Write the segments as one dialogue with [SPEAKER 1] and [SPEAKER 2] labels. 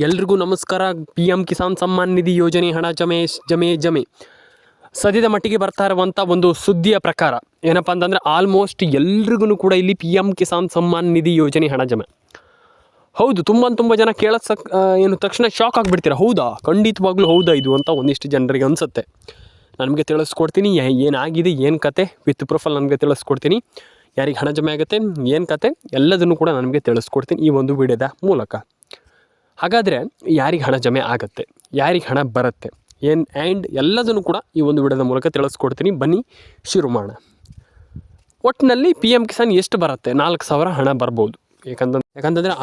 [SPEAKER 1] ಎಲ್ರಿಗೂ ನಮಸ್ಕಾರ. P M Kisan Samman Nidhi ಯೋಜನೆ ಹಣ ಜಮೆ ಸದ್ಯದ ಮಟ್ಟಿಗೆ ಬರ್ತಾ ಇರುವಂಥ ಒಂದು ಸುದ್ದಿಯ ಪ್ರಕಾರ ಏನಪ್ಪ ಅಂತಂದರೆ ಆಲ್ಮೋಸ್ಟ್ ಎಲ್ರಿಗೂ ಕೂಡ ಇಲ್ಲಿ ಪಿ ಎಂ ಕಿಸಾನ್ ಸಮ್ಮಾನ್ ನಿಧಿ ಯೋಜನೆ ಹಣ ಜಮೆ. ಹೌದು, ತುಂಬ ಜನ ಏನು ತಕ್ಷಣ ಶಾಕ್ ಆಗಿಬಿಡ್ತೀರ. ಹೌದಾ, ಖಂಡಿತವಾಗ್ಲೂ ಹೌದಾ ಇದು ಅಂತ ಒಂದಿಷ್ಟು ಜನರಿಗೆ ಅನಿಸುತ್ತೆ. ನನಗೆ ತಿಳಿಸ್ಕೊಡ್ತೀನಿ ಏನಾಗಿದೆ, ಏನು ಕತೆ ವಿತ್ ಪ್ರೂಫಲ್ಲಿ ನನಗೆ ತಿಳಿಸ್ಕೊಡ್ತೀನಿ. ಯಾರಿಗೆ ಹಣ ಜಮೆ ಆಗುತ್ತೆ, ಏನು ಕತೆ ಎಲ್ಲದನ್ನು ಕೂಡ ನನಗೆ ತಿಳಿಸ್ಕೊಡ್ತೀನಿ ಈ ಒಂದು ವಿಡಿಯೋದ ಮೂಲಕ. ಹಾಗಾದರೆ ಯಾರಿಗೆ ಹಣ ಜಮೆ ಆಗುತ್ತೆ, ಯಾರಿಗೆ ಹಣ ಬರುತ್ತೆ, ಆ್ಯಂಡ್ ಎಲ್ಲದನ್ನು ಕೂಡ ಈ ಒಂದು ವಿಡಿಯೋದ ಮೂಲಕ ತಿಳಿಸ್ಕೊಡ್ತೀನಿ. ಬನ್ನಿ ಶುರು ಮಾಡೋಣ. ಒಟ್ಟಿನಲ್ಲಿ ಪಿ ಎಂ ಕಿಸಾನ್ ಎಷ್ಟು ಬರುತ್ತೆ? 4,000 ಹಣ ಬರ್ಬೋದು. ಯಾಕಂತಂದರೆ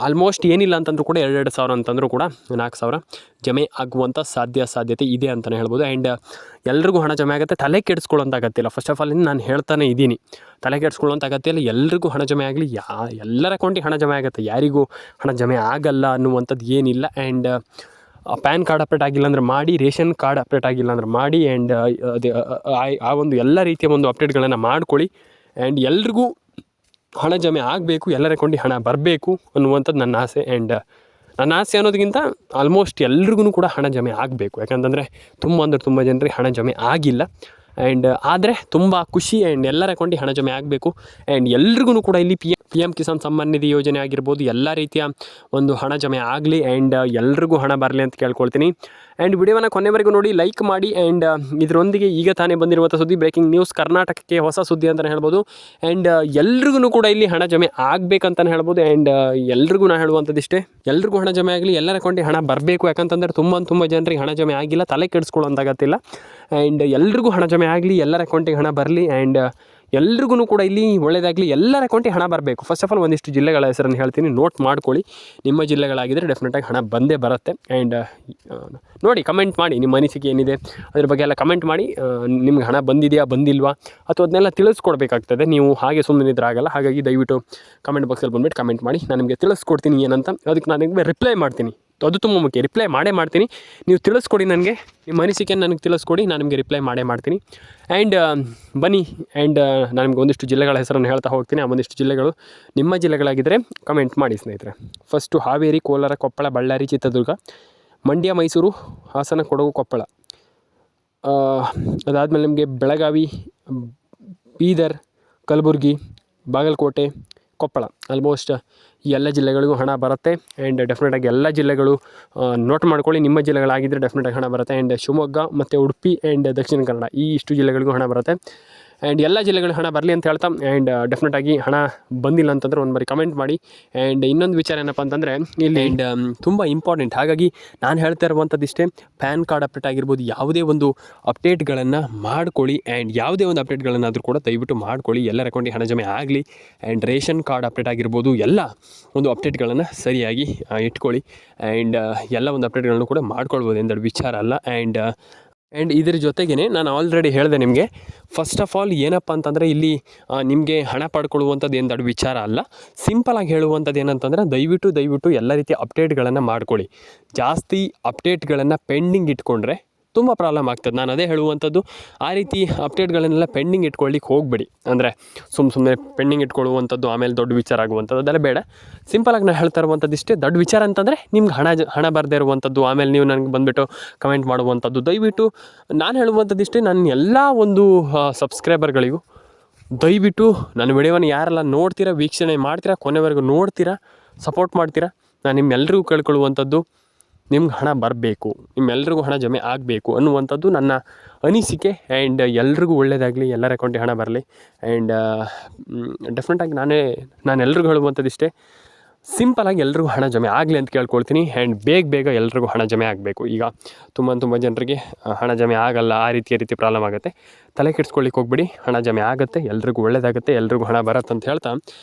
[SPEAKER 1] ಆಲ್ಮೋಸ್ಟ್ ಏನಿಲ್ಲ ಅಂತಂದ್ರೂ ಕೂಡ 2,000 ಅಂತಂದರೂ ಕೂಡ 4,000 ಜಮೆ ಆಗುವಂಥ ಸಾಧ್ಯತೆ ಇದೆ ಅಂತಲೇ ಹೇಳ್ಬೋದು. ಆ್ಯಂಡ್ ಎಲ್ರಿಗೂ ಹಣ ಜಮೆ ಆಗುತ್ತೆ, ತಲೆ ಕೆಡಿಸ್ಕೊಳ್ಳೋಂಥ ಅಗತ್ಯ. ಫಸ್ಟ್ ಆಫ್ ಆಲ್ ನಾನು ಹೇಳ್ತಾನೆ ಇದ್ದೀನಿ, ತಲೆ ಕೆಡಿಸ್ಕೊಳ್ಳೋಂಥ ಅಗತ್ಯ ಇಲ್ಲ. ಎಲ್ರಿಗೂ ಹಣ ಜಮೆ ಆಗಲಿ, ಎಲ್ಲರ ಅಕೌಂಟಿಗೆ ಹಣ ಜಮೆ ಆಗುತ್ತೆ, ಯಾರಿಗೂ ಹಣ ಜಮೆ ಆಗಲ್ಲ ಅನ್ನುವಂಥದ್ದು ಏನಿಲ್ಲ. ಆ್ಯಂಡ್ ಪ್ಯಾನ್ ಕಾರ್ಡ್ ಅಪ್ಡೇಟ್ ಆಗಿಲ್ಲ ಅಂದರೆ ಮಾಡಿ, ರೇಷನ್ ಕಾರ್ಡ್ ಅಪ್ಡೇಟ್ ಆಗಿಲ್ಲ ಅಂದರೆ ಮಾಡಿ, ಆ್ಯಂಡ್ ಆ ಒಂದು ಎಲ್ಲ ರೀತಿಯ ಒಂದು ಅಪ್ಡೇಟ್ಗಳನ್ನು ಮಾಡ್ಕೊಳ್ಳಿ. ಆ್ಯಂಡ್ ಎಲ್ರಿಗೂ ಹಣ ಜಮೆ ಆಗಬೇಕು, ಎಲ್ಲರ ಅಕೌಂಟಿಗೆ ಹಣ ಬರಬೇಕು ಅನ್ನುವಂಥದ್ದು ನನ್ನ ಆಸೆ. ಆ್ಯಂಡ್ ನನ್ನ ಆಸೆ ಅನ್ನೋದಕ್ಕಿಂತ ಆಲ್ಮೋಸ್ಟ್ ಎಲ್ರಿಗೂ ಕೂಡ ಹಣ ಜಮೆ ಆಗಬೇಕು. ಯಾಕಂತಂದರೆ ತುಂಬ ಜನರಿಗೆ ಹಣ ಜಮೆ ಆಗಿಲ್ಲ. ಆ್ಯಂಡ್ ಆದರೆ ತುಂಬ ಖುಷಿ. ಆ್ಯಂಡ್ ಎಲ್ಲರ ಅಕೌಂಟಿಗೆ ಹಣ ಜಮೆ ಆಗಬೇಕು. ಆ್ಯಂಡ್ ಎಲ್ರಿಗೂ ಕೂಡ ಇಲ್ಲಿ ಪಿ ಎಂ ಕಿಸಾನ್ ಸಮ್ಮಾನ್ ನಿಧಿ ಯೋಜನೆ ಆಗಿರ್ಬೋದು, ಎಲ್ಲ ರೀತಿಯ ಒಂದು ಹಣ ಜಮೆ ಆಗಲಿ. ಆ್ಯಂಡ್ ಎಲ್ರಿಗೂ ಹಣ ಬರಲಿ ಅಂತ ಕೇಳ್ಕೊಳ್ತೀನಿ. ಆ್ಯಂಡ್ ವಿಡಿಯೋನ ಕೊನೆವರೆಗೂ ನೋಡಿ, ಲೈಕ್ ಮಾಡಿ. ಆ್ಯಂಡ್ ಇದರೊಂದಿಗೆ ಈಗ ತಾನೇ ಬಂದಿರುವಂಥ ಸುದ್ದಿ, ಬ್ರೇಕಿಂಗ್ ನ್ಯೂಸ್, ಕರ್ನಾಟಕಕ್ಕೆ ಹೊಸ ಸುದ್ದಿ ಅಂತಲೇ ಹೇಳ್ಬೋದು. ಆ್ಯಂಡ್ ಎಲ್ರಿಗೂ ಕೂಡ ಇಲ್ಲಿ ಹಣ ಜಮೆ ಆಗಬೇಕಂತಲೇ ಹೇಳ್ಬೋದು. ಆ್ಯಂಡ್ ಎಲ್ರಿಗೂ ನಾನು ಹೇಳುವಂಥದ್ದಿಷ್ಟೇ, ಎಲ್ರಿಗೂ ಹಣ ಜಮೆ ಆಗಲಿ, ಎಲ್ಲರ ಅಕೌಂಟಿಗೆ ಹಣ ಬರಬೇಕು. ಯಾಕಂತಂದರೆ ತುಂಬ ಜನರಿಗೆ ಹಣ ಜಮೆ ಆಗಿಲ್ಲ, ತಲೆ ಕೆಡಿಸ್ಕೊಳ್ಳೋಂತಾಗತ್ತಿಲ್ಲ. ಆ್ಯಂಡ್ ಎಲ್ರಿಗೂ ಹಣ ಜಮೆ ಆಗಲಿ, ಎಲ್ಲರ ಅಕೌಂಟಿಗೆ ಹಣ ಬರಲಿ. ಆ್ಯಂಡ್ ಎಲ್ರಿಗೂ ಕೂಡ ಇಲ್ಲಿ ಒಳ್ಳೆಯದಾಗಲಿ, ಎಲ್ಲರ ಅಕೌಂಟಿಗೆ ಹಣ ಬರಬೇಕು. ಫಸ್ಟ್ ಆಫ್ ಆಲ್ ಒಂದಿಷ್ಟು ಜಿಲ್ಲೆಗಳ ಹೆಸರನ್ನು ಹೇಳ್ತೀನಿ, ನೋಟ್ ಮಾಡ್ಕೊಳ್ಳಿ. ನಿಮ್ಮ ಜಿಲ್ಲೆಗಳಾಗಿದ್ದರೆ ಡೆಫಿನೆಟಾಗಿ ಹಣ ಬಂದೇ ಬರುತ್ತೆ. ಆ್ಯಂಡ್ ನೋಡಿ, ಕಮೆಂಟ್ ಮಾಡಿ, ನಿಮ್ಮ ಅನಿಸಿಕೆ ಏನಿದೆ ಅದ್ರ ಬಗ್ಗೆ ಎಲ್ಲ ಕಮೆಂಟ್ ಮಾಡಿ. ನಿಮ್ಗೆ ಹಣ ಬಂದಿದೆಯಾ ಬಂದಿಲ್ವಾ ಅಥವಾ ಅದನ್ನೆಲ್ಲ ತಿಳಿಸ್ಕೊಡ್ಬೇಕಾಗ್ತದೆ. ನೀವು ಹಾಗೆ ಸುಮ್ಮನೆ ಇದ್ರಾಗಲ್ಲ. ಹಾಗಾಗಿ ದಯವಿಟ್ಟು ಕಮೆಂಟ್ ಬಾಕ್ಸಲ್ಲಿ ಬಂದುಬಿಟ್ಟು ಕಮೆಂಟ್ ಮಾಡಿ, ನಾನು ನಿಮಗೆ ತಿಳಿಸ್ಕೊಡ್ತೀನಿ ಏನಂತ. ಅದಕ್ಕೆ ನಾನು ನಿಮಗೆ ರಿಪ್ಲೈ ಮಾಡ್ತೀನಿ. ಅದು ತುಂಬ ಮುಖ್ಯ, ರಿಪ್ಲೈ ಮಾಡ್ತೀನಿ. ನೀವು ತಿಳಿಸ್ಕೊಡಿ, ನನಗೆ ನಿಮ್ಮ ಅನಿಸಿಕೆಯನ್ನು ನನಗೆ ತಿಳಿಸ್ಕೊಡಿ, ನಾನು ನಿಮಗೆ ರಿಪ್ಲೈ ಮಾಡ್ತೀನಿ. ಆ್ಯಂಡ್ ಬನ್ನಿ. ಆ್ಯಂಡ್ ನಾನು ನಿಮಗೆ ಒಂದಿಷ್ಟು ಜಿಲ್ಲೆಗಳ ಹೆಸರನ್ನು ಹೇಳ್ತಾ ಹೋಗ್ತೀನಿ. ಆ ಒಂದಿಷ್ಟು ಜಿಲ್ಲೆಗಳು ನಿಮ್ಮ ಜಿಲ್ಲೆಗಳಾಗಿದ್ದರೆ ಕಮೆಂಟ್ ಮಾಡಿ ಸ್ನೇಹಿತರೆ. ಫಸ್ಟು ಹಾವೇರಿ, ಕೋಲಾರ, ಕೊಪ್ಪಳ, ಬಳ್ಳಾರಿ, ಚಿತ್ರದುರ್ಗ, ಮಂಡ್ಯ, ಮೈಸೂರು, ಹಾಸನ, ಕೊಡಗು, ಕೊಪ್ಪಳ. ಅದಾದಮೇಲೆ ನಿಮಗೆ ಬೆಳಗಾವಿ, ಬೀದರ್, ಕಲಬುರಗಿ, ಬಾಗಲಕೋಟೆ, ಕೊಪ್ಪಳ. ಆಲ್ಮೋಸ್ಟ್ ಈ ಎಲ್ಲ ಜಿಲ್ಲೆಗಳಿಗೂ ಹಣ ಬರುತ್ತೆ. ಆ್ಯಂಡ್ ಡೆಫಿನೆಟಾಗಿ ಎಲ್ಲ ಜಿಲ್ಲೆಗಳು ನೋಟ್ ಮಾಡ್ಕೊಳ್ಳಿ, ನಿಮ್ಮ ಜಿಲ್ಲೆಗಳಾಗಿದ್ದರೆ ಡೆಫಿನೆಟಾಗಿ ಹಣ ಬರುತ್ತೆ. ಆ್ಯಂಡ್ ಶಿವಮೊಗ್ಗ ಮತ್ತು ಉಡುಪಿ ಆ್ಯಂಡ್ ದಕ್ಷಿಣ ಕನ್ನಡ, ಈ ಇಷ್ಟು ಜಿಲ್ಲೆಗಳಿಗೂ ಹಣ ಬರುತ್ತೆ. ಆ್ಯಂಡ್ ಎಲ್ಲ ಜಿಲ್ಲೆಗಳು ಹಣ ಬರಲಿ ಅಂತ ಹೇಳ್ತಾ, ಆ್ಯಂಡ್ ಡೆಫಿನೆಟಾಗಿ ಹಣ ಬಂದಿಲ್ಲ ಅಂತಂದರೆ ಒಂದು ಬಾರಿ ಕಮೆಂಟ್ ಮಾಡಿ. ಆ್ಯಂಡ್ ಇನ್ನೊಂದು ವಿಚಾರ ಏನಪ್ಪ ಅಂತಂದರೆ ಇಲ್ಲಿ ತುಂಬ ಇಂಪಾರ್ಟೆಂಟ್, ಹಾಗಾಗಿ ನಾನು ಹೇಳ್ತಾ ಇರುವಂಥದ್ದು ಇಷ್ಟೇ, ಪ್ಯಾನ್ ಕಾರ್ಡ್ ಅಪ್ಡೇಟ್ ಆಗಿರ್ಬೋದು, ಯಾವುದೇ ಒಂದು ಅಪ್ಡೇಟ್ಗಳನ್ನು ಮಾಡ್ಕೊಳ್ಳಿ. ಆ್ಯಂಡ್ ಯಾವುದೇ ಒಂದು ಅಪ್ಡೇಟ್ಗಳನ್ನಾದರೂ ಕೂಡ ದಯವಿಟ್ಟು ಮಾಡ್ಕೊಳ್ಳಿ, ಎಲ್ಲರ ಅಕೌಂಟಿಗೆ ಹಣ ಜಮೆ ಆಗಲಿ. ಆ್ಯಂಡ್ ರೇಷನ್ ಕಾರ್ಡ್ ಅಪ್ಡೇಟ್ ಆಗಿರ್ಬೋದು, ಎಲ್ಲ ಒಂದು ಅಪ್ಡೇಟ್ಗಳನ್ನು ಸರಿಯಾಗಿ ಇಟ್ಕೊಳ್ಳಿ. ಆ್ಯಂಡ್ ಎಲ್ಲ ಒಂದು ಅಪ್ಡೇಟ್ಗಳನ್ನು ಕೂಡ ಮಾಡ್ಕೊಳ್ಬೋದು, ಎಂದೆರಡು ವಿಚಾರ ಅಲ್ಲ. ಆ್ಯಂಡ್ ಇದ್ರ ಜೊತೆಗೇ ನಾನು ಆಲ್ರೆಡಿ ಹೇಳಿದೆ ನಿಮಗೆ, ಫಸ್ಟ್ ಆಫ್ ಆಲ್ ಏನಪ್ಪ ಅಂತಂದರೆ ಇಲ್ಲಿ ನಿಮಗೆ ಹಣ ಪಡ್ಕೊಳ್ಳುವಂಥದ್ದು ಏನು ದೊಡ್ಡ ವಿಚಾರ ಅಲ್ಲ. ಸಿಂಪಲಾಗಿ ಹೇಳುವಂಥದ್ದು ಏನಂತಂದರೆ ದಯವಿಟ್ಟು ಎಲ್ಲ ರೀತಿಯ ಅಪ್ಡೇಟ್ಗಳನ್ನು ಮಾಡ್ಕೊಳ್ಳಿ. ಜಾಸ್ತಿ ಅಪ್ಡೇಟ್ಗಳನ್ನು ಪೆಂಡಿಂಗ್ ಇಟ್ಕೊಂಡ್ರೆ ತುಂಬ ಪ್ರಾಬ್ಲಮ್ ಆಗ್ತದೆ. ನಾನು ಅದೇ ಹೇಳುವಂಥದ್ದು, ಆ ರೀತಿ ಅಪ್ಡೇಟ್ಗಳನ್ನೆಲ್ಲ ಪೆಂಡಿಂಗ್ ಇಟ್ಕೊಳ್ಳಿಕ್ಕೆ ಹೋಗಬೇಡಿ. ಅಂದರೆ ಸುಮ್ಮನೆ ಪೆಂಡಿಂಗ್ ಇಟ್ಕೊಳ್ಳುವಂಥದ್ದು ಆಮೇಲೆ ದೊಡ್ಡ ವಿಚಾರ ಆಗುವಂಥದ್ದು ಅದೆಲ್ಲ ಬೇಡ. ಸಿಂಪಲಾಗಿ ನಾನು ಹೇಳ್ತಾ ಇರುವಂಥದ್ದು ಇಷ್ಟೇ, ದೊಡ್ಡ ವಿಚಾರ ಅಂತಂದರೆ ನಿಮ್ಗೆ ಹಣ ಬರದೇ ಇರುವಂಥದ್ದು, ಆಮೇಲೆ ನೀವು ನನಗೆ ಬಂದುಬಿಟ್ಟು ಕಮೆಂಟ್ ಮಾಡುವಂಥದ್ದು. ದಯವಿಟ್ಟು ನಾನು ಹೇಳುವಂಥದ್ದು ಇಷ್ಟೇ, ನನ್ನ ಎಲ್ಲ ಒಂದು ಸಬ್ಸ್ಕ್ರೈಬರ್ಗಳಿಗೂ ದಯವಿಟ್ಟು ನನ್ನ ವಿಡಿಯೋವನ್ನು ಯಾರೆಲ್ಲ ನೋಡ್ತೀರಾ, ವೀಕ್ಷಣೆ ಮಾಡ್ತೀರಾ, ಕೊನೆವರೆಗೂ ನೋಡ್ತೀರಾ, ಸಪೋರ್ಟ್ ಮಾಡ್ತೀರಾ, ನಾನು ನಿಮ್ಮೆಲ್ಲರಿಗೂ ಕೇಳ್ಕೊಳ್ಳುವಂಥದ್ದು, ನಿಮ್ಗೆ ಹಣ ಬರಬೇಕು, ನಿಮ್ಮೆಲ್ರಿಗೂ ಹಣ ಜಮೆ ಆಗಬೇಕು ಅನ್ನುವಂಥದ್ದು ನನ್ನ ಅನಿಸಿಕೆ. ಆ್ಯಂಡ್ ಎಲ್ರಿಗೂ ಒಳ್ಳೆಯದಾಗಲಿ, ಎಲ್ಲರ ಅಕೌಂಟಿಗೆ ಹಣ ಬರಲಿ. ಆ್ಯಂಡ್ ಡೆಫಿನೆಟಾಗಿ ನಾನು ಎಲ್ರಿಗೂ ಹೇಳುವಂಥದ್ದು ಇಷ್ಟೇ, ಸಿಂಪಲಾಗಿ ಎಲ್ರಿಗೂ ಹಣ ಜಮೆ ಆಗಲಿ ಅಂತ ಕೇಳ್ಕೊಳ್ತೀನಿ. ಆ್ಯಂಡ್ ಬೇಗ ಎಲ್ರಿಗೂ ಹಣ ಜಮೆ ಆಗಬೇಕು. ಈಗ ತುಂಬ ಜನರಿಗೆ ಹಣ ಜಮೆ ಆಗಲ್ಲ, ಆ ರೀತಿ ಪ್ರಾಬ್ಲಮ್ ಆಗುತ್ತೆ. ತಲೆ ಕೆಡಿಸ್ಕೊಳ್ಳಿಕ್ಕೆ ಹೋಗ್ಬಿಡಿ, ಹಣ ಜಮೆ ಆಗುತ್ತೆ, ಎಲ್ರಿಗೂ ಒಳ್ಳೆಯದಾಗುತ್ತೆ, ಎಲ್ರಿಗೂ ಹಣ ಬರುತ್ತೆ ಅಂತ ಹೇಳ್ತಾ.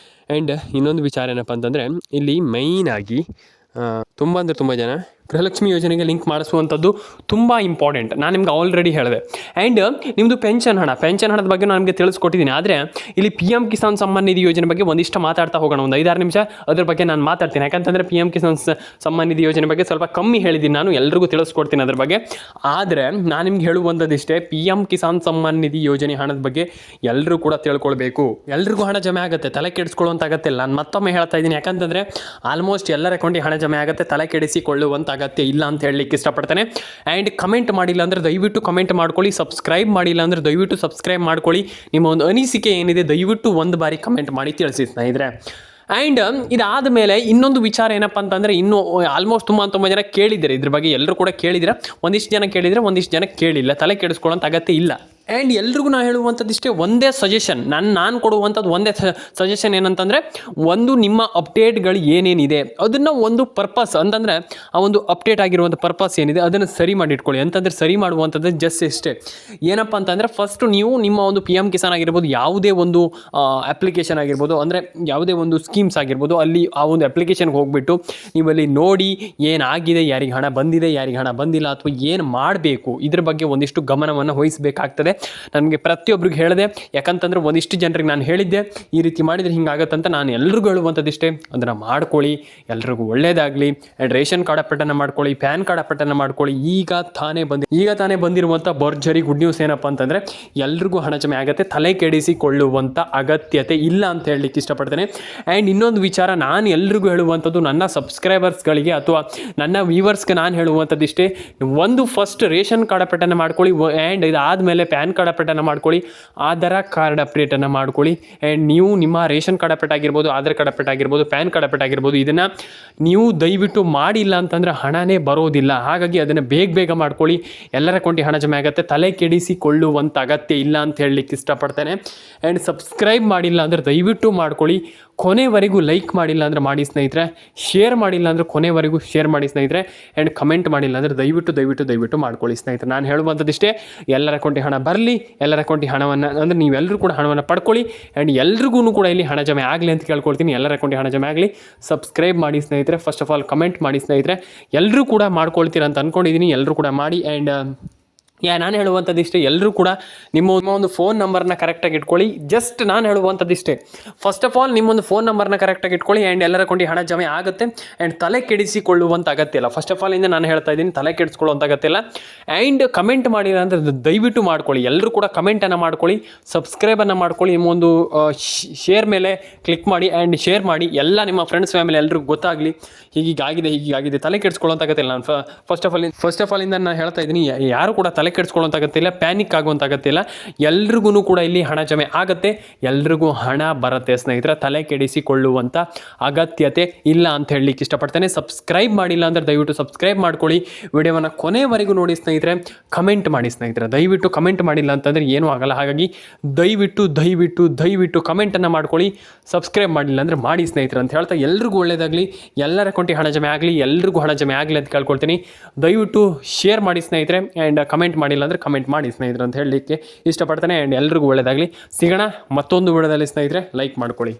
[SPEAKER 1] ಆ್ಯಂಡ್ ಇನ್ನೊಂದು ವಿಚಾರ ಏನಪ್ಪ ಅಂತಂದರೆ ಇಲ್ಲಿ ಮೈನಾಗಿ ತುಂಬ ಜನ ಗೃಹಲಕ್ಷ್ಮಿ ಯೋಜನೆಗೆ ಲಿಂಕ್ ಮಾಡಿಸುವಂಥದ್ದು ತುಂಬ ಇಂಪಾರ್ಟೆಂಟ್. ನಾನು ನಿಮ್ಗೆ ಆಲ್ರೆಡಿ ಹೇಳಿದೆ. ಆ್ಯಂಡ್ ನಿಮ್ಮದು ಪೆನ್ಷನ್ ಹಣದ ಬಗ್ಗೆ ನಾನು ನಿಮಗೆ ತಿಳಿಸ್ಕೊಟ್ಟಿದ್ದೀನಿ. ಆದರೆ ಇಲ್ಲಿ ಪಿ ಎಮ್ ಕಿಸಾನ್ ಸಮ್ಮಾನ್ ನಿಧಿ ಯೋಜನೆ ಬಗ್ಗೆ ಒಂದಿಷ್ಟು ಮಾತಾಡ್ತಾ ಹೋಗೋಣ, ಒಂದು 5-6 ನಿಮಿಷ ಅದ್ರ ಬಗ್ಗೆ ನಾನು ಮಾತಾಡ್ತೀನಿ. ಯಾಕಂತಂದರೆ ಪಿ ಎಮ್ ಕಿಸಾನ್ ಸಮ್ಮಾನ್ ನಿಧಿ ಯೋಜನೆ ಬಗ್ಗೆ ಸ್ವಲ್ಪ ಕಮ್ಮಿ ಹೇಳಿದ್ದೀನಿ, ನಾನು ಎಲ್ರಿಗೂ ತಿಳಿಸ್ಕೊಡ್ತೀನಿ ಅದ್ರ ಬಗ್ಗೆ. ಆದರೆ ನಾನು ನಿಮ್ಗೆ ಹೇಳುವಂಥದ್ದಿಷ್ಟೇ, ಪಿ ಎಮ್ ಕಿಸಾನ್ ಸಮ್ಮಾನ್ ನಿಧಿ ಯೋಜನೆ ಹಣದ ಬಗ್ಗೆ ಎಲ್ಲರೂ ಕೂಡ ತಿಳ್ಕೊಳ್ಬೇಕು. ಎಲ್ರಿಗೂ ಹಣ ಜಮೆ ಆಗುತ್ತೆ, ತಲೆ ಕೆಡಿಸ್ಕೊಳ್ಳುವಂಥ ಅಗತ್ಯ ಇಲ್ಲ. ನಾನು ಮತ್ತೊಮ್ಮೆ ಹೇಳ್ತಾ ಇದ್ದೀನಿ, ಯಾಕಂತಂದರೆ ಆಲ್ಮೋಸ್ಟ್ ಎಲ್ಲರ ಅಕೌಂಟಿಗೆ ಹಣ ಜಮೆ ಆಗುತ್ತೆ, ತಲೆ ಕೆಡಿಸಿಕೊಳ್ಳುವಂಥ ಅಗತ್ಯ ಇಲ್ಲ ಅಂತ ಹೇಳಲಿಕ್ಕೆ ಇಷ್ಟಪಡ್ತೇನೆ. ಆ್ಯಂಡ್ ಕಮೆಂಟ್ ಮಾಡಿಲ್ಲ ಅಂದರೆ ದಯವಿಟ್ಟು ಕಮೆಂಟ್ ಮಾಡ್ಕೊಳ್ಳಿ, ಸಬ್ಸ್ಕ್ರೈಬ್ ಮಾಡಿಲ್ಲ ಅಂದರೆ ದಯವಿಟ್ಟು ಸಬ್ಸ್ಕ್ರೈಬ್ ಮಾಡ್ಕೊಳ್ಳಿ. ನಿಮ್ಮ ಒಂದು ಅನಿಸಿಕೆ ಏನಿದೆ ದಯವಿಟ್ಟು ಒಂದು ಬಾರಿ ಕಮೆಂಟ್ ಮಾಡಿ ತಿಳಿಸಿ ಸ್ನೇಹಿತರೆ. ಆ್ಯಂಡ್ ಇದಾದ ಮೇಲೆ ಇನ್ನೊಂದು ವಿಚಾರ ಏನಪ್ಪ ಅಂತಂದರೆ, ಇನ್ನೂ ಆಲ್ಮೋಸ್ಟ್ ತುಂಬ ಜನ ಕೇಳಿದ್ದೀರ ಇದ್ರ ಬಗ್ಗೆ, ಎಲ್ಲರೂ ಕೂಡ ಕೇಳಿದ್ದೀರ. ಒಂದಿಷ್ಟು ಜನ ಕೇಳಿದರೆ, ಒಂದಿಷ್ಟು ಜನ ಕೇಳಿಲ್ಲ. ತಲೆ ಕೆಡಿಸ್ಕೊಳ್ಳೋಂಥ ಅಗತ್ಯ ಇಲ್ಲ. ಆ್ಯಂಡ್ ಎಲ್ರಿಗೂ ನಾನು ಹೇಳುವಂಥದ್ದಿಷ್ಟೇ, ಒಂದೇ ಸಜೆಷನ್, ನಾನು ಕೊಡುವಂಥದ್ದು ಒಂದೇ ಸಜೆಷನ್ ಏನಂತಂದರೆ, ಒಂದು ನಿಮ್ಮ ಅಪ್ಡೇಟ್ಗಳು ಏನೇನಿದೆ ಅದನ್ನು ಒಂದು ಪರ್ಪಸ್ ಅಂತಂದರೆ, ಆ ಒಂದು ಅಪ್ಡೇಟ್ ಆಗಿರುವಂಥ ಪರ್ಪಸ್ ಏನಿದೆ ಅದನ್ನು ಸರಿ ಮಾಡಿ ಇಟ್ಕೊಳ್ಳಿ. ಅಂತಂದರೆ ಸರಿ ಮಾಡುವಂಥದ್ದು ಜಸ್ಟ್ ಇಷ್ಟೇ. ಏನಪ್ಪ ಅಂತಂದರೆ, ಫಸ್ಟು ನೀವು ನಿಮ್ಮ ಒಂದು ಪಿ ಎಮ್ ಕಿಸಾನ್ ಆಗಿರ್ಬೋದು, ಯಾವುದೇ ಒಂದು ಅಪ್ಲಿಕೇಶನ್ ಆಗಿರ್ಬೋದು, ಅಂದರೆ ಯಾವುದೇ ಒಂದು ಸ್ಕೀಮ್ಸ್ ಆಗಿರ್ಬೋದು, ಅಲ್ಲಿ ಆ ಒಂದು ಅಪ್ಲಿಕೇಶನ್ಗೆ ಹೋಗಿಬಿಟ್ಟು ನೀವಲ್ಲಿ ನೋಡಿ ಏನಾಗಿದೆ, ಯಾರಿಗೆ ಹಣ ಬಂದಿದೆ, ಯಾರಿಗೆ ಹಣ ಬಂದಿಲ್ಲ, ಅಥವಾ ಏನು ಮಾಡಬೇಕು ಇದ್ರ ಬಗ್ಗೆ ಒಂದಿಷ್ಟು ಗಮನವನ್ನು ವಹಿಸಬೇಕಾಗ್ತದೆ. ನನಗೆ ಪ್ರತಿಯೊಬ್ಬರಿಗೆ ಹೇಳಿದೆ, ಯಾಕಂತಂದರೆ ಒಂದಿಷ್ಟು ಜನರಿಗೆ ನಾನು ಹೇಳಿದ್ದೆ, ಈ ರೀತಿ ಮಾಡಿದರೆ ಹಿಂಗಾಗತ್ತಂತ. ನಾನು ಎಲ್ರಿಗೂ ಹೇಳುವಂಥದ್ದಿಷ್ಟೇ, ಅದನ್ನು ಮಾಡ್ಕೊಳ್ಳಿ, ಎಲ್ರಿಗೂ ಒಳ್ಳೆಯದಾಗಲಿ. ಆ್ಯಂಡ್ ರೇಷನ್ ಕಾರ್ಡ್ ಅಪ್ಡೇಟನ್ನು ಮಾಡ್ಕೊಳ್ಳಿ, ಪ್ಯಾನ್ ಕಾರ್ಡ್ ಅಪ್ಡೇಟನ್ನು ಮಾಡ್ಕೊಳ್ಳಿ. ಈಗ ತಾನೇ ಬಂದಿರುವಂಥ ಭರ್ಜರಿ ಗುಡ್ ನ್ಯೂಸ್ ಏನಪ್ಪ ಅಂತಂದರೆ, ಎಲ್ರಿಗೂ ಹಣ ಜಮೆ ಆಗುತ್ತೆ, ತಲೆ ಕೆಡಿಸಿಕೊಳ್ಳುವಂಥ ಅಗತ್ಯತೆ ಇಲ್ಲ ಅಂತ ಹೇಳಲಿಕ್ಕೆ ಇಷ್ಟಪಡ್ತೇನೆ. ಆ್ಯಂಡ್ ಇನ್ನೊಂದು ವಿಚಾರ, ನಾನು ಎಲ್ರಿಗೂ ಹೇಳುವಂಥದ್ದು, ನನ್ನ ಸಬ್ಸ್ಕ್ರೈಬರ್ಸ್ಗಳಿಗೆ ಅಥವಾ ನನ್ನ ವ್ಯೂವರ್ಸ್ಗೆ ನಾನು ಹೇಳುವಂಥದ್ದಿಷ್ಟೇ, ಒಂದು ಫಸ್ಟ್ ರೇಷನ್ ಕಾರ್ಡ್ ಅಪ್ಡೇಟನ್ನು ಮಾಡ್ಕೊಳ್ಳಿ. ಆ್ಯಂಡ್ ಇದಾದಮೇಲೆ ಪ್ಯಾನ್ ಕಾರ್ಡ್ ಅಪ್ಡೇಟನ್ನು ಮಾಡ್ಕೊಳ್ಳಿ, ಆಧಾರ್ ಕಾರ್ಡ್ ಅಪ್ಡೇಟನ್ನು ಮಾಡ್ಕೊಳ್ಳಿ. ಆ್ಯಂಡ್ ನೀವು ನಿಮ್ಮ ರೇಷನ್ ಕಾರ್ಡ್ ಅಪ್ಡೇಟ್ ಆಗಿರ್ಬೋದು, ಆಧಾರ್ ಕಾರ್ಡ್ ಅಪ್ಡೇಟ್ ಆಗಿರ್ಬೋದು, ಪ್ಯಾನ್ ಕಾರ್ಡ್ ಅಪ್ಡೇಟ್ ಆಗಿರ್ಬೋದು, ಇದನ್ನು ನೀವು ದಯವಿಟ್ಟು ಮಾಡಿಲ್ಲ ಅಂತಂದರೆ ಹಣನೇ ಬರೋದಿಲ್ಲ. ಹಾಗಾಗಿ ಅದನ್ನು ಬೇಗ ಮಾಡ್ಕೊಳ್ಳಿ. ಎಲ್ಲರ ಅಕೌಂಟಿಗೆ ಹಣ ಜಮೆ ಆಗುತ್ತೆ, ತಲೆ ಕೆಡಿಸಿಕೊಳ್ಳುವಂಥ ಅಗತ್ಯ ಇಲ್ಲ ಅಂತ ಹೇಳಲಿಕ್ಕೆ ಇಷ್ಟಪಡ್ತೇನೆ. ಆ್ಯಂಡ್ ಸಬ್ಸ್ಕ್ರೈಬ್ ಮಾಡಿಲ್ಲ ಅಂದರೆ ದಯವಿಟ್ಟು ಮಾಡ್ಕೊಳ್ಳಿ. ಕೊನೆವರೆಗೂ ಲೈಕ್ ಮಾಡಿಲ್ಲ ಅಂದರೆ ಮಾಡಿ ಸ್ನೇಹಿತರೆ, ಶೇರ್ ಮಾಡಿಲ್ಲ ಅಂದರೆ ಕೊನೆವರೆಗೂ ಶೇರ್ ಮಾಡಿ ಸ್ನೇಹಿತರೆ. ಆ್ಯಂಡ್ ಕಮೆಂಟ್ ಮಾಡಿಲ್ಲ ಅಂದರೆ ದಯವಿಟ್ಟು ಮಾಡ್ಕೊಳ್ಳಿ ಸ್ನೇಹಿತರೆ. ನಾನು ಹೇಳುವಂಥದ್ದಿಷ್ಟೇ, ಎಲ್ಲರ ಅಕೌಂಟಿಗೆ ಹಣ ಬರಲಿ, ಎಲ್ಲರ ಅಕೌಂಟಿಗೆ ಹಣವನ್ನು ಅಂದರೆ ನೀವೆಲ್ಲರೂ ಕೂಡ ಹಣವನ್ನು ಪಡ್ಕೊಳ್ಳಿ. ಆ್ಯಂಡ್ ಎಲ್ರಿಗೂ ಕೂಡ ಇಲ್ಲಿ ಹಣ ಜಮೆ ಆಗಲಿ ಅಂತ ಕೇಳ್ಕೊಳ್ತೀನಿ. ಎಲ್ಲರ ಅಕೌಂಟಿಗೆ ಹಣ ಜಮೆ ಆಗಲಿ. ಸಬ್ಸ್ಕ್ರೈಬ್ ಮಾಡಿ ಸ್ನೇಹಿತರೆ, ಫಸ್ಟ್ ಆಫ್ ಆಲ್ ಕಮೆಂಟ್ ಮಾಡಿ ಸ್ನೇಹಿತರೆ. ಎಲ್ಲರೂ ಕೂಡ ಮಾಡ್ಕೊಳ್ತೀರ ಅಂತ ಅಂದ್ಕೊಂಡಿದ್ದೀನಿ, ಎಲ್ಲರೂ ಕೂಡ ಮಾಡಿ. ಆ್ಯಂಡ್ ನಾನು ಹೇಳುವಂಥದ್ದಿಷ್ಟೇ, ಎಲ್ಲರೂ ಕೂಡ ನಿಮ್ಮ ಒಂದು ಫೋನ್ ನಂಬರ್ನ ಕರೆಕ್ಟಾಗಿ ಇಟ್ಕೊಳ್ಳಿ. ಜಸ್ಟ್ ನಾನು ಹೇಳುವಂಥದ್ದಿಷ್ಟೇ, ಫಸ್ಟ್ ಆಫ್ ಆಲ್ ನಿಮ್ಮೊಂದು ಫೋನ್ ನಂಬರ್ನ ಕರೆಕ್ಟಾಗಿ ಇಟ್ಕೊಳ್ಳಿ. ಆ್ಯಂಡ್ ಎಲ್ಲರ ಅಕೌಂಟಿಗೆ ಹಣ ಜಮೆ ಆಗುತ್ತೆ. ಆ್ಯಂಡ್ ತಲೆ ಕೆಡಿಸಿಕೊಳ್ಳುವಂಥ ಅಗತ್ಯ ಇಲ್ಲ. ಫಸ್ಟ್ ಆಫ್ ಆಲ್ ಇಂದ ನಾನು ಹೇಳ್ತಾ ಇದ್ದೀನಿ, ತಲೆ ಕೆಡಿಸ್ಕೊಳ್ಳುವಂಥ ಅಗತ್ಯ ಇಲ್ಲ. ಆ್ಯಂಡ್ ಕಮೆಂಟ್ ಮಾಡಿಲ್ಲ ಅಂದರೆ ದಯವಿಟ್ಟು ಮಾಡ್ಕೊಳ್ಳಿ. ಎಲ್ಲರೂ ಕೂಡ ಕಮೆಂಟನ್ನು ಮಾಡ್ಕೊಳ್ಳಿ, ಸಬ್ಸ್ಕ್ರೈಬನ್ನು ಮಾಡ್ಕೊಳ್ಳಿ. ನಿಮ್ಮೊಂದು ಶೇರ್ ಮೇಲೆ ಕ್ಲಿಕ್ ಮಾಡಿ ಆ್ಯಂಡ್ ಶೇರ್ ಮಾಡಿ. ಎಲ್ಲ ನಿಮ್ಮ ಫ್ರೆಂಡ್ಸ್ ಫ್ಯಾಮಿಲಿ ಎಲ್ರಿಗೂ ಗೊತ್ತಾಗಲಿ, ಹೀಗಾಗಿದೆ. ತಲೆ ಕೆಡಿಸ್ಕೊಳ್ಳುವಂಥ ಅಗತ್ಯ ಇಲ್ಲ. ನಾನು ಫಸ್ಟ್ ಆಫ್ ಆಲ್ ಇಂದ ನಾನು ಹೇಳ್ತಾ ಇದ್ದೀನಿ, ಯಾರು ಕೂಡ ತಲೆ ಕೆಡಿಸ್ಕೊಳ್ಳುವಂಥ ಅಗತ್ಯ ಇಲ್ಲ, ಪ್ಯಾನಿಕ್ ಆಗುವಂಥ ಅಗತ್ಯ ಇಲ್ಲ. ಎಲ್ರಿಗೂ ಕೂಡ ಇಲ್ಲಿ ಹಣ ಜಮೆ ಆಗುತ್ತೆ, ಎಲ್ರಿಗೂ ಹಣ ಬರುತ್ತೆ ಸ್ನೇಹಿತರೆ. ತಲೆ ಕೆಡಿಸಿಕೊಳ್ಳುವಂಥ ಅಗತ್ಯತೆ ಇಲ್ಲ ಅಂತ ಹೇಳಲಿಕ್ಕೆ ಇಷ್ಟಪಡ್ತೇನೆ. ಸಬ್ಸ್ಕ್ರೈಬ್ ಮಾಡಿಲ್ಲ ಅಂದರೆ ದಯವಿಟ್ಟು ಸಬ್ಸ್ಕ್ರೈಬ್ ಮಾಡ್ಕೊಳ್ಳಿ. ವಿಡಿಯೋವನ್ನು ಕೊನೆವರೆಗೂ ನೋಡಿ ಸ್ನೇಹಿತರೆ. ಕಮೆಂಟ್ ಮಾಡಿ ಸ್ನೇಹಿತರೆ, ದಯವಿಟ್ಟು ಕಮೆಂಟ್ ಮಾಡಿಲ್ಲ ಅಂತಂದರೆ ಏನೂ ಆಗಲ್ಲ. ಹಾಗಾಗಿ ದಯವಿಟ್ಟು ಕಮೆಂಟನ್ನು ಮಾಡ್ಕೊಳ್ಳಿ. ಸಬ್ಸ್ಕ್ರೈಬ್ ಮಾಡಿಲ್ಲ ಅಂದರೆ ಮಾಡಿ ಸ್ನೇಹಿತರೆ ಅಂತ ಹೇಳ್ತಾ, ಎಲ್ರಿಗೂ ಒಳ್ಳೆಯದಾಗಲಿ, ಎಲ್ಲರ ಅಕೌಂಟಿಗೆ ಹಣ ಜಮೆ ಆಗಲಿ, ಎಲ್ರಿಗೂ ಹಣ ಜಮೆ ಆಗಲಿ ಅಂತ ಕೇಳ್ಕೊಳ್ತೀನಿ. ದಯವಿಟ್ಟು ಶೇರ್ ಮಾಡಿ ಸ್ನೇಹಿತರೆ. ಆ್ಯಂಡ್ ಕಮೆಂಟ್ ಮಾಡಿಲ್ಲ ಅಂದರೆ ಕಮೆಂಟ್ ಮಾಡಿ ಸ್ನೇಹಿತರೆ ಅಂತ ಹೇಳಲಿಕ್ಕೆ ಇಷ್ಟಪಡ್ತೇನೆ. ಆ್ಯಂಡ್ ಎಲ್ರಿಗೂ ಒಳ್ಳೆಯದಾಗಲಿ. ಸಿಗೋಣ ಮತ್ತೊಂದು ವಿಡಿಯೋದಲ್ಲಿ ಸ್ನೇಹಿತರೆ. ಲೈಕ್ ಮಾಡ್ಕೊಳ್ಳಿ.